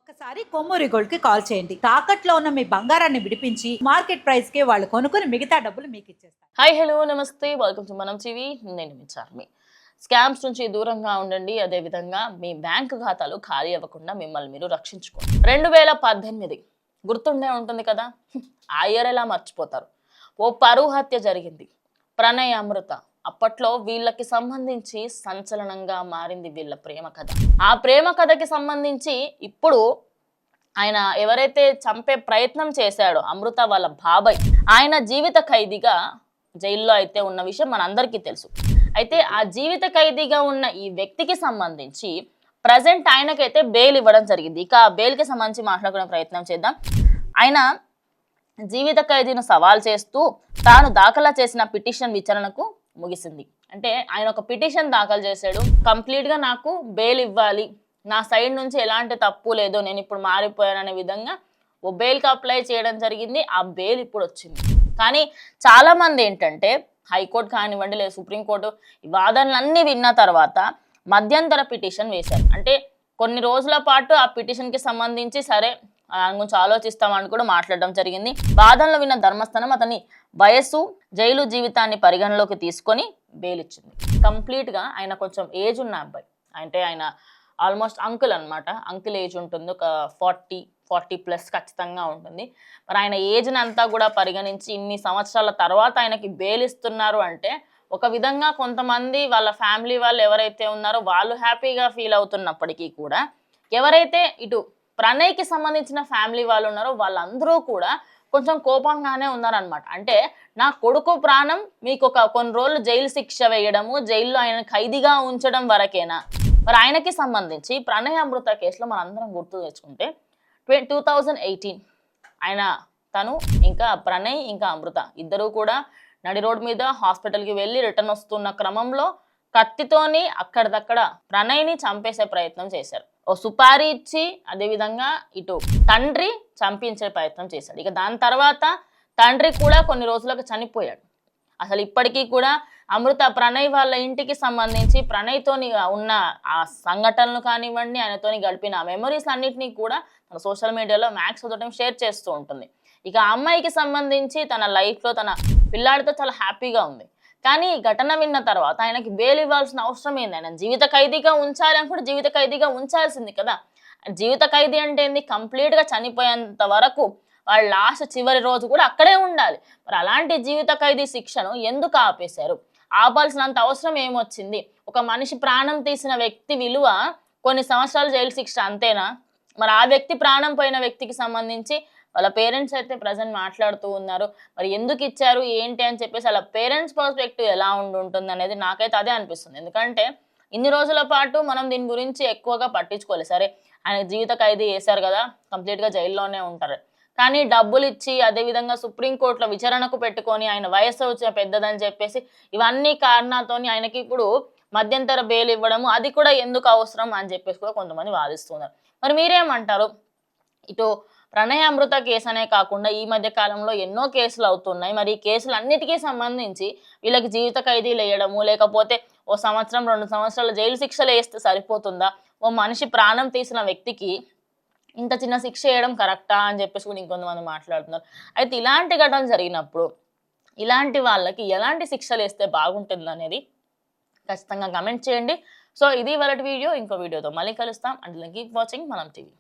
ఒక్కసారి కొమ్మూరి గోల్డ్ కి కాల్ చేయండి. తాకట్లో ఉన్న మీ బంగారాన్ని విడిపించి మార్కెట్ ప్రైస్ కి వాళ్ళు కొనుక్కుని మిగతా డబ్బులు మీకు ఇచ్చేస్తారు. హాయ్ హలో నమస్తే వెల్కమ్ టు మనం టీవీ. నేను మీ చార్మి. స్కామ్స్ నుంచి దూరంగా ఉండండి. అదే విధంగా మీ బ్యాంక్ ఖాతాలు ఖాళీ అవ్వకుండా మిమ్మల్ని మీరు రక్షించుకోండి. 2018 గుర్తుండే ఉంటుంది కదా. ఆ ఇయర్ ఎలా మర్చిపోతారు. ఓ పరువు హత్య జరిగింది. ప్రణయ్ అమృత. అప్పట్లో వీళ్ళకి సంబంధించి సంచలనంగా మారింది వీళ్ళ ప్రేమ కథ. ఆ ప్రేమ కథకి సంబంధించి ఇప్పుడు ఆయన ఎవరైతే చంపే ప్రయత్నం చేశాడో అమృత వాళ్ళ బాబాయ్, ఆయన జీవిత ఖైదీగా జైల్లో అయితే ఉన్న విషయం మనందరికీ తెలుసు. అయితే ఆ జీవిత ఖైదీగా ఉన్న ఈ వ్యక్తికి సంబంధించి ప్రజెంట్ ఆయనకైతే బెయిల్ ఇవ్వడం జరిగింది. ఇక ఆ బెయిల్కి సంబంధించి మాట్లాడుకునే ప్రయత్నం చేద్దాం. ఆయన జీవిత ఖైదీని సవాల్ చేస్తూ తాను దాఖలా చేసిన పిటిషన్ విచారణకు ముగిసింది. అంటే ఆయన ఒక పిటిషన్ దాఖలు చేశాడు. కంప్లీట్గా నాకు బెయిల్ ఇవ్వాలి, నా సైడ్ నుంచి ఎలాంటి తప్పు లేదు, నేను ఇప్పుడు మారిపోయాననే విధంగా ఓ బెయిల్కి అప్లై చేయడం జరిగింది. ఆ బెయిల్ ఇప్పుడు వచ్చింది. కానీ చాలామంది ఏంటంటే హైకోర్టు కానివ్వండి లేదా సుప్రీంకోర్టు ఈ వాదనలన్నీ విన్న తర్వాత మధ్యంతర పిటిషన్ వేశారు. అంటే కొన్ని రోజుల పాటు ఆ పిటిషన్కి సంబంధించి సరే దాని గురించి ఆలోచిస్తామని కూడా మాట్లాడడం జరిగింది. వాదనలు విన్న ధర్మస్థానం అతని వయస్సు, జైలు జీవితాన్ని పరిగణలోకి తీసుకొని బెయిల్ ఇచ్చింది. కంప్లీట్గా ఆయన కొంచెం ఏజ్ ఉన్న అబ్బాయి, అంటే ఆయన ఆల్మోస్ట్ అంకుల్ అనమాట. అంకుల్ ఏజ్ ఉంటుంది, ఒక 40+ ఖచ్చితంగా ఉంటుంది. మరి ఆయన ఏజ్ని అంతా కూడా పరిగణించి ఇన్ని సంవత్సరాల తర్వాత ఆయనకి బెయిల్ ఇస్తున్నారు అంటే ఒక విధంగా కొంతమంది వాళ్ళ ఫ్యామిలీ వాళ్ళు ఎవరైతే ఉన్నారో వాళ్ళు హ్యాపీగా ఫీల్ అవుతున్నప్పటికీ కూడా ఎవరైతే ఇటు ప్రణయ్కి సంబంధించిన ఫ్యామిలీ వాళ్ళు ఉన్నారో వాళ్ళందరూ కూడా కొంచెం కోపంగానే ఉన్నారనమాట. అంటే నా కొడుకు ప్రాణం మీకు కొన్ని రోజులు జైలు శిక్ష వేయడము, జైల్లో ఆయన ఖైదీగా ఉంచడం వరకేనా? మరి ఆయనకి సంబంధించి ప్రణయ్ అమృత కేసులో మనందరం గుర్తు తెచ్చుకుంటే 2018 ఆయన తను ఇంకా ప్రణయ్ ఇంకా అమృత ఇద్దరూ కూడా నడి రోడ్ మీద హాస్పిటల్కి వెళ్ళి రిటర్న్ వస్తున్న క్రమంలో కత్తితోని అక్కడిదక్కడ ప్రణయ్ని చంపేసే ప్రయత్నం చేశారు. ఓ సుపారీ ఇచ్చి అదేవిధంగా ఇటు తండ్రి చంపించే ప్రయత్నం చేశాడు. ఇక దాని తర్వాత తండ్రి కూడా కొన్ని రోజులకు చనిపోయాడు. అసలు ఇప్పటికీ కూడా అమృత ప్రణయ్ వాళ్ళ ఇంటికి సంబంధించి ప్రణయ్తోని ఉన్న ఆ సంఘటనలు కానివ్వండి, ఆయనతోని గడిపిన మెమరీస్ అన్నిటినీ కూడా తన సోషల్ మీడియాలో మ్యాక్స్ టైం షేర్ చేస్తూ ఉంటుంది. ఇక ఆ అమ్మాయికి సంబంధించి తన లైఫ్లో తన పిల్లాడితో చాలా హ్యాపీగా ఉంది. కానీ ఈ ఘటన విన్న తర్వాత ఆయనకి బెయిల్ ఇవ్వాల్సిన అవసరం ఏంది? ఆయన జీవిత ఖైదీగా ఉంచాలి అనుకుంటే జీవిత ఖైదీగా ఉంచాల్సింది కదా. జీవిత ఖైదీ అంటే ఏంది? కంప్లీట్గా చనిపోయేంత వరకు వాళ్ళ లాస్ట్ చివరి రోజు కూడా అక్కడే ఉండాలి. మరి అలాంటి జీవిత ఖైదీ శిక్షను ఎందుకు ఆపేశారు? ఆపాల్సినంత అవసరం ఏమొచ్చింది? ఒక మనిషి ప్రాణం తీసిన వ్యక్తి విలువ కొన్ని సంవత్సరాలు జైలు శిక్ష అంతేనా? మరి ఆ వ్యక్తి ప్రాణం పోయిన వ్యక్తికి సంబంధించి వాళ్ళ పేరెంట్స్ అయితే ప్రజెంట్ మాట్లాడుతూ ఉన్నారు. మరి ఎందుకు ఇచ్చారు ఏంటి అని చెప్పేసి వాళ్ళ పేరెంట్స్ పర్స్పెక్టివ్ ఎలా ఉంటుంది అనేది నాకైతే అదే అనిపిస్తుంది. ఎందుకంటే ఇన్ని రోజుల పాటు మనం దీని గురించి ఎక్కువగా పట్టించుకోలేదు. సరే ఆయన జీవిత ఖైదీ వేశారు కదా, కంప్లీట్గా జైల్లోనే ఉంటారు. కానీ డబ్బులు ఇచ్చి అదేవిధంగా సుప్రీంకోర్టులో విచారణకు పెట్టుకొని ఆయన వయసు వచ్చిన పెద్దదని చెప్పేసి ఇవన్నీ కారణాలతోని ఆయనకి ఇప్పుడు మధ్యంతర బెయిల్ ఇవ్వడము అది కూడా ఎందుకు అవసరం అని చెప్పేసి కూడా కొంతమంది వాదిస్తున్నారు. మరి మీరేమంటారు? ఇటు ప్రణయ్ అమృత కేసు అనే కాకుండా ఈ మధ్య కాలంలో ఎన్నో కేసులు అవుతున్నాయి. మరి ఈ కేసులన్నిటికీ సంబంధించి వీళ్ళకి జీవిత ఖైదీలు వేయడము, లేకపోతే ఓ సంవత్సరం 2 సంవత్సరాల జైలు శిక్షలు వేస్తే సరిపోతుందా? ఓ మనిషి ప్రాణం తీసిన వ్యక్తికి ఇంత చిన్న శిక్ష వేయడం కరెక్టా అని చెప్పేసి కూడా ఇంకొంతమంది మాట్లాడుతున్నారు. అయితే ఇలాంటి ఘటనలు జరిగినప్పుడు ఇలాంటి వాళ్ళకి ఎలాంటి శిక్షలు వేస్తే బాగుంటుంది అనేది ఖచ్చితంగా కమెంట్ చేయండి. సో ఇది ఇవాళ వీడియో. ఇంకో వీడియోతో మళ్ళీ కలుస్తాం. అంటిల్ కీప్ వాచింగ్ మనం టీవీ.